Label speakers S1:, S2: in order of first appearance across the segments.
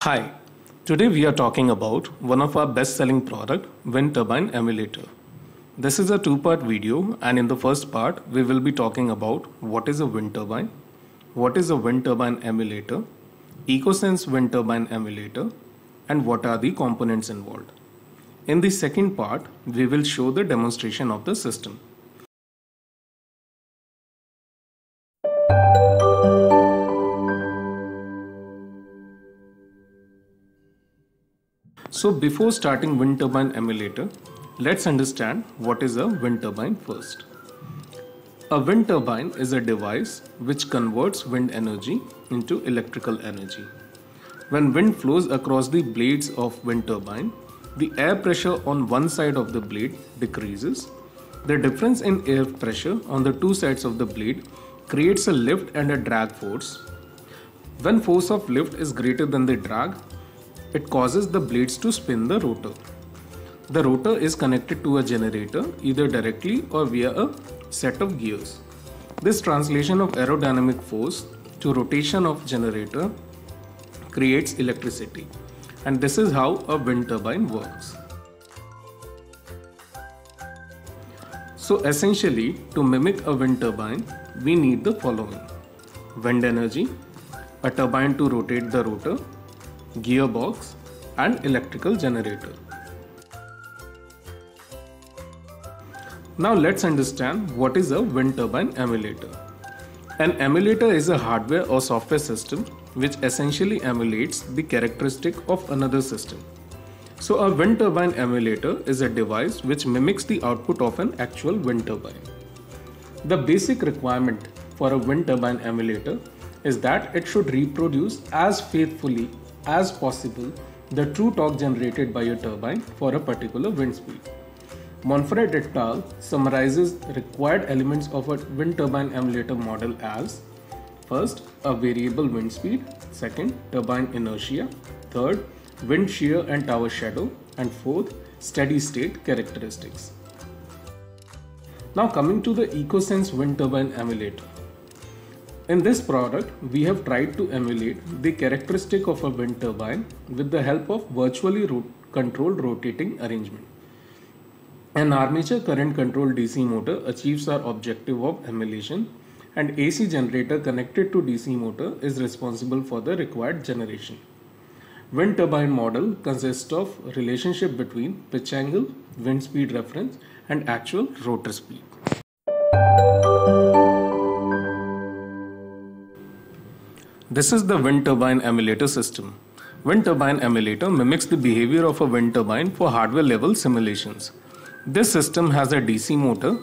S1: Hi, today we are talking about one of our best-selling product, wind turbine emulator. This is a two-part video, and in the first part we will be talking about what is a wind turbine, what is a wind turbine emulator, EcoSense wind turbine emulator, and what are the components involved. In the second part, we will show the demonstration of the system. So before starting wind turbine emulator, let's understand what is a wind turbine first. A wind turbine is a device which converts wind energy into electrical energy. When wind flows across the blades of wind turbine, the air pressure on one side of the blade decreases. The difference in air pressure on the two sides of the blade creates a lift and a drag force. When force of lift is greater than the drag, it causes the blades to spin the rotor. The rotor is connected to a generator either directly or via a set of gears. This translation of aerodynamic force to rotation of generator creates electricity, and this is how a wind turbine works. So essentially, to mimic a wind turbine, we need the following: wind energy, a turbine to rotate the rotor, gearbox, and electrical generator. Now let's understand what is a wind turbine emulator. An emulator is a hardware or software system which essentially emulates the characteristic of another system. So a wind turbine emulator is a device which mimics the output of an actual wind turbine. The basic requirement for a wind turbine emulator is that it should reproduce as faithfully as possible the true torque generated by a turbine for a particular wind speed. Monfred et al. Summarizes required elements of a wind turbine emulator model as: first, a variable wind speed; second, turbine inertia; third, wind shear and tower shadow; and fourth, steady state characteristics. Now coming to the EcoSense wind turbine emulator. In this product, we have tried to emulate the characteristic of a wind turbine with the help of virtually controlled rotating arrangement. An armature current controlled DC motor achieves our objective of emulation, and AC generator connected to DC motor is responsible for the required generation. Wind turbine model consists of relationship between pitch angle, wind speed reference, and actual rotor speed. This is the wind turbine emulator system. Wind turbine emulator mimics the behavior of a wind turbine for hardware level simulations. This system has a DC motor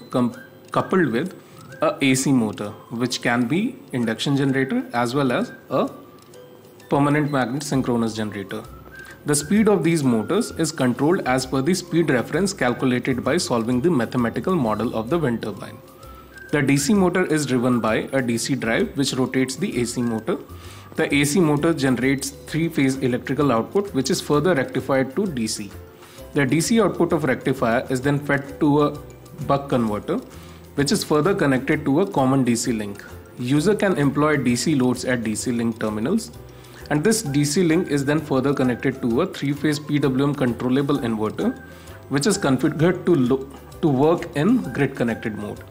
S1: coupled with a AC motor, which can be induction generator as well as a permanent magnet synchronous generator. The speed of these motors is controlled as per the speed reference calculated by solving the mathematical model of the wind turbine. The DC motor is driven by a DC drive which rotates the AC motor. The AC motor generates three-phase electrical output which is further rectified to DC. The DC output of rectifier is then fed to a buck converter which is further connected to a common DC link. User can employ DC loads at DC link terminals, and this DC link is then further connected to a three-phase PWM controllable inverter which is configured to work in grid connected mode.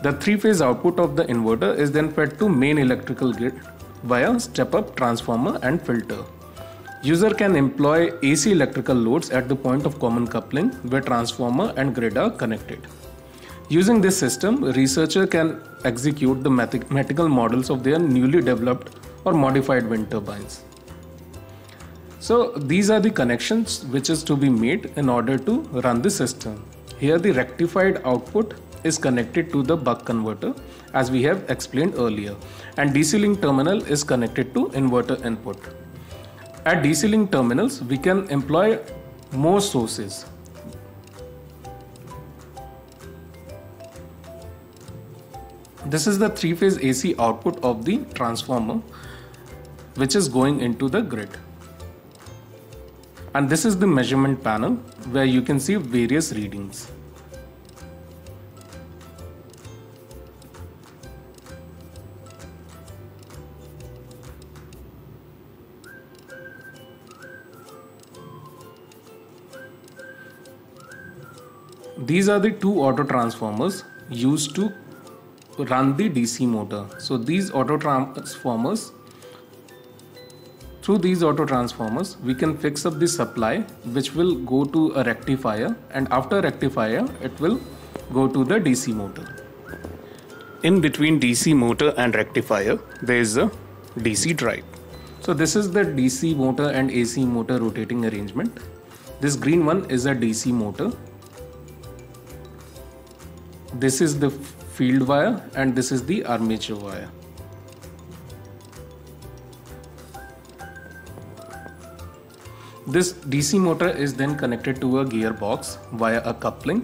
S1: The three-phase output of the inverter is then fed to main electrical grid via step-up transformer and filter. User can employ AC electrical loads at the point of common coupling where transformer and grid are connected. Using this system, researcher can execute the mathematical models of their newly developed or modified wind turbines. So these are the connections which is to be made in order to run the system. Here the rectified output is connected to the buck converter as we have explained earlier, and DC link terminal is connected to inverter input. At DC link terminals we can employ more sources. This is the three-phase AC output of the transformer which is going into the grid. And this is the measurement panel where you can see various readings. These are the two auto transformers used to run the DC motor. So these auto transformers, through these auto transformers, we can fix up the supply which will go to a rectifier, and after rectifier it will go to the DC motor. In between DC motor and rectifier there is a DC drive. So this is the DC motor and AC motor rotating arrangement. This green one is a DC motor. This is the field wire and this is the armature wire. This DC motor is then connected to a gearbox via a coupling,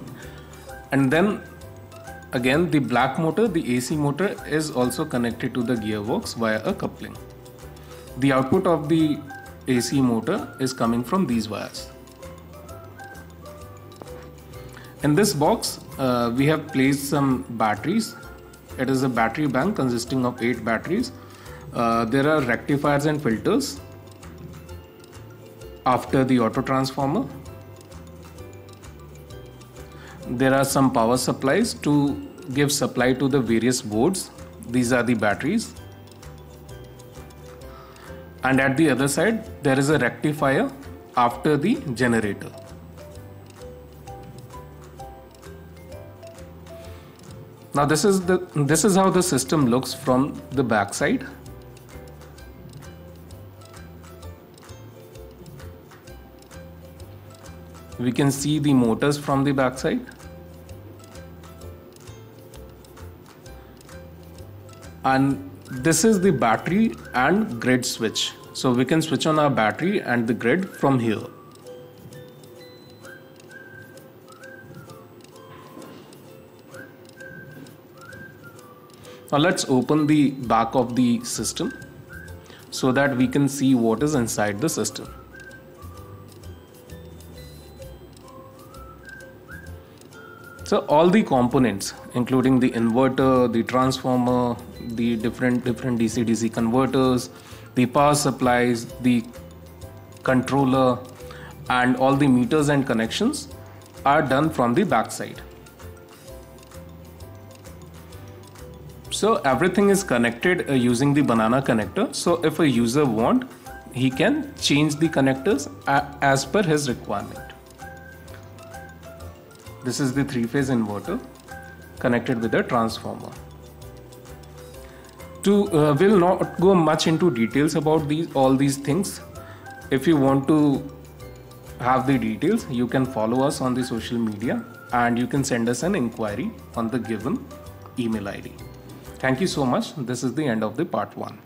S1: and then again the black motor, the AC motor, is also connected to the gearbox via a coupling. The output of the AC motor is coming from these wires. In this box we have placed some batteries. It is a battery bank consisting of 8 batteries. There are rectifiers and filters after the auto transformer. There are some power supplies to give supply to the various boards. These are the batteries. And at the other side there is a rectifier after the generator. Now this is how the system looks from the back side. We can see the motors from the back side. And this is the battery and grid switch. So we can switch on our battery and the grid from here. Now let's open the back of the system so that we can see what is inside the system. So all the components, including the inverter, the transformer, the different DC-DC converters, the power supplies, the controller, and all the meters and connections are done from the back side. So everything is connected using the banana connector. So if a user wants, he can change the connectors as per his requirement. This is the 3-phase inverter connected with a transformer. We'll not go much into details about all these things. If you want to have the details, you can follow us on the social media and you can send us an inquiry on the given email ID. Thank you so much. This is the end of the part 1.